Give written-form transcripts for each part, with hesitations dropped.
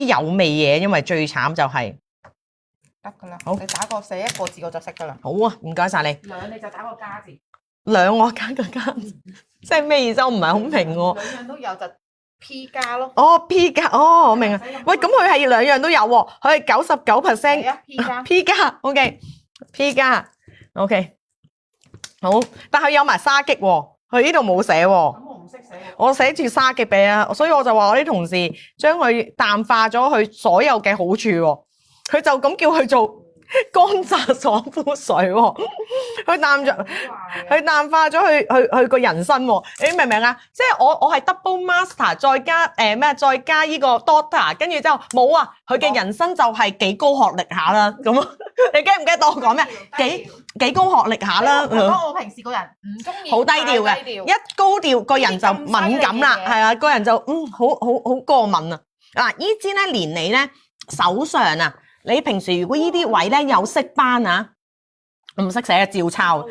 有味嘢，因為最慘就係得㗎啦。好你打個寫一個字我就識㗎啦。好啊，唔該晒你。兩你就打個加字。兩我加個加，即係咩意思？我唔係好明喎。兩樣都有就 P 加咯。哦 P 加，哦我明啊。喂，咁佢係兩樣都有喎，佢係99%。係啊 P 加。P 加 OK P 加 OK 好，但係有埋沙棘喎，佢呢度冇寫喎。咁我唔識寫喎。我寫住沙棘俾啊，所以我就話我啲同事將佢淡化咗佢所有嘅好處喎，佢就咁叫佢做乾榨爽膚水喎，佢淡化咗佢個人生喎，你明唔明啊？即係我係 double master 再加再加呢個 doctor， 跟住之後冇啊，佢嘅人生就係幾高學歷下啦，咁你記唔記得我講咩？幾高學歷下啦。我平時個人唔中意好低調嘅，一高調個人就敏感啦，係啊，個人就好過敏啊。嗱，呢支咧連你咧手上啊，你平時如果呢啲位咧有色斑啊，唔識寫照抄，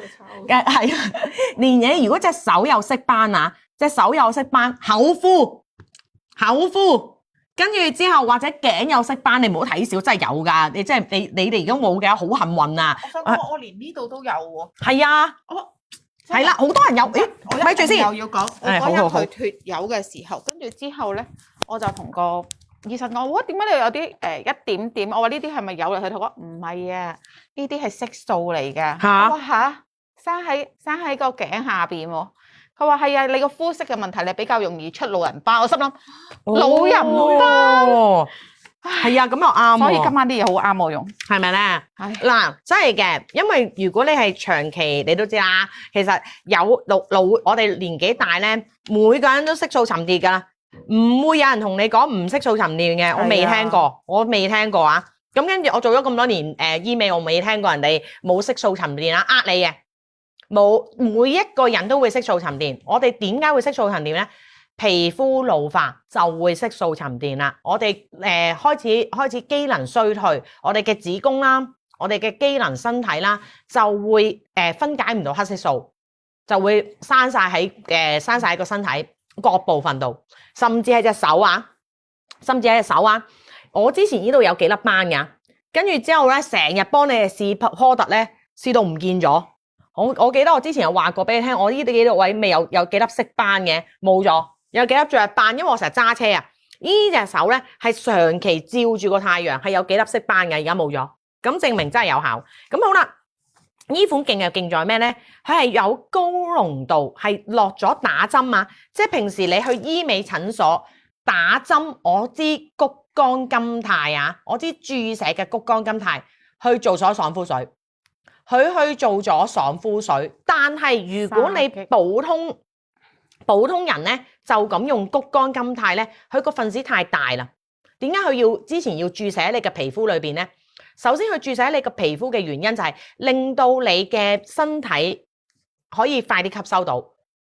係啊，連你如果隻手有色斑啊，隻手有色斑，口敷，跟住之後或者頸有色斑，你唔好睇少，真係有㗎。你真係你哋而家冇嘅，好幸運啊！我想講，我連呢度都有喎。係啊，係啦，好多人有。誒，咪住先。又要講，我嗰日去脫油嘅時候，跟住之後咧，我就同個醫生講：哇，點解你有啲一點點？我話呢啲係咪有嚟？佢同我講唔係啊，呢啲係色素嚟㗎。嚇！我話嚇，生喺個頸下邊喎。佢話係啊，你個膚色嘅問題，你比較容易出老人斑。我心諗老人斑，係啊，咁又啱喎。所以今晚啲嘢好啱我用，係咪咧？嗱，真係嘅，因為如果你係長期，你都知啦，其實有我哋年紀大咧，每個人都色素沉澱㗎啦，唔會有人同你講唔色素沉澱嘅，我未聽過啊。咁跟住我做咗咁多年醫美，我未聽過人哋冇色素沉澱啦，呃你嘅。冇，每一個人都會色素沉澱。我哋點解會色素沉澱咧？皮膚老化就會色素沉澱啦。我哋開始機能衰退，我哋嘅子宮啦，我哋嘅機能身體啦，就會分解唔到黑色素，就會生晒喺個身體各部分度，甚至係隻手啊，我之前呢度有幾粒斑㗎，跟住之後咧，成日幫你哋試 product 咧，試到唔見咗。我記得我之前有話過俾你聽，我呢啲幾個位未有幾粒色斑嘅，冇咗，有幾粒着斑，因為我成日揸車啊。呢隻手咧係長期照住個太陽，係有幾粒色斑嘅，而家冇咗，咁證明真係有效。咁好啦，呢款勁又勁在咩咧？佢係有高濃度，係落咗打針啊，即係平時你去醫美診所打針，我知谷胱甘肽啊，我知注射嘅谷胱甘肽去做咗爽膚水。佢去做咗爽膚水，但係如果你普通人咧就咁用谷胱甘肽咧，佢個分子太大啦。點解佢之前要注射喺你嘅皮膚裏邊咧？首先佢注射喺你嘅皮膚嘅原因就係令到你嘅身體可以快啲吸收到。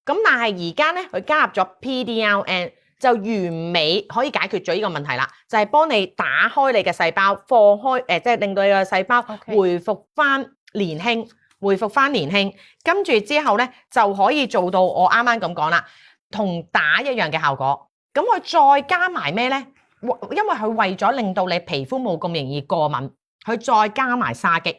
咁但係而家咧佢加入咗 PDRN， 就完美可以解決咗呢個問題啦，就係幫你打開你嘅細胞，放開即係令到你嘅細胞回復翻年輕，跟住之後咧就可以做到我啱啱咁講啦，同打一樣嘅效果。咁佢再加埋咩咧？因為佢為咗令到你皮膚冇咁容易過敏，佢再加埋沙棘。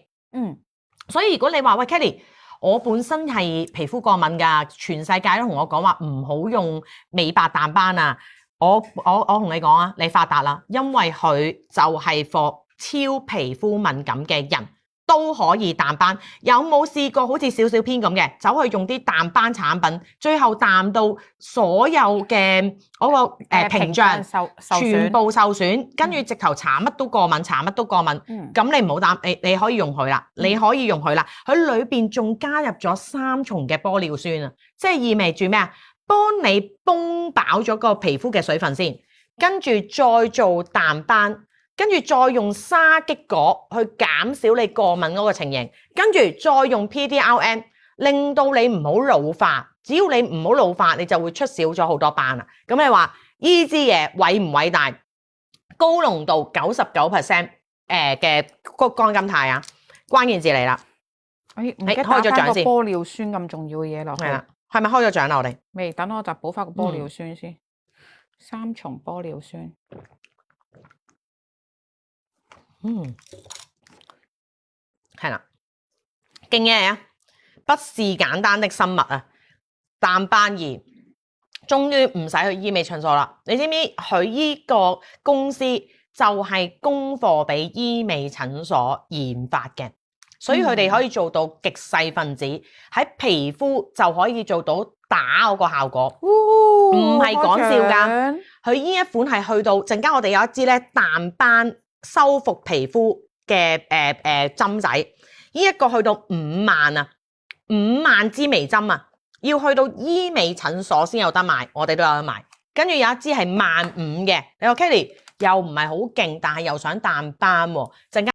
所以如果你話喂 Kelly， 我本身係皮膚過敏㗎，全世界都同我講話唔好用美白淡斑啊！我同你講啊，你發達啦，因為佢就係 for 超皮膚敏感嘅人。都可以淡斑，有冇試過好似小小編咁嘅，走去用啲淡斑產品，最後淡到所有嘅嗰個屏障全部受損，跟住直頭搽乜都過敏，咁你唔好淡，你可以用佢啦，佢裏邊仲加入咗3重嘅玻尿酸啊，即係意味住咩啊？幫你泵飽咗個皮膚嘅水分先，跟住再做淡斑。跟住再用沙棘果去減少你過敏嗰個情形，跟住再用 PDRN 令到你唔好老化。只要你唔好老化，你就會出少咗好多斑啦。咁你話呢支嘢偉唔偉大？高濃度99% 嘅谷胱甘肽啊，關鍵字嚟啦。唔記得打翻個玻尿酸咁重要嘅嘢落去。係啦，係咪開咗獎啦？我哋未，等我就補翻個玻尿酸先。3重玻尿酸。係啦，勁嘢啊！不是簡單的生物啊，淡斑儀終於唔使去醫美診所啦。你知唔知佢依個公司就係供貨俾醫美診所研發嘅，所以佢哋可以做到極細分子喺皮膚就可以做到打嗰個效果，唔係講笑㗎。佢呢一款係去到陣間，我哋有一支咧淡斑修復皮膚嘅針仔，呢一個去到5萬啊，5萬支微針啊，要去到醫美診所先有得賣，我哋都有得賣。跟住有一支係15000嘅，你話 Kelly 又唔係好勁，但係又想淡斑喎，陣間。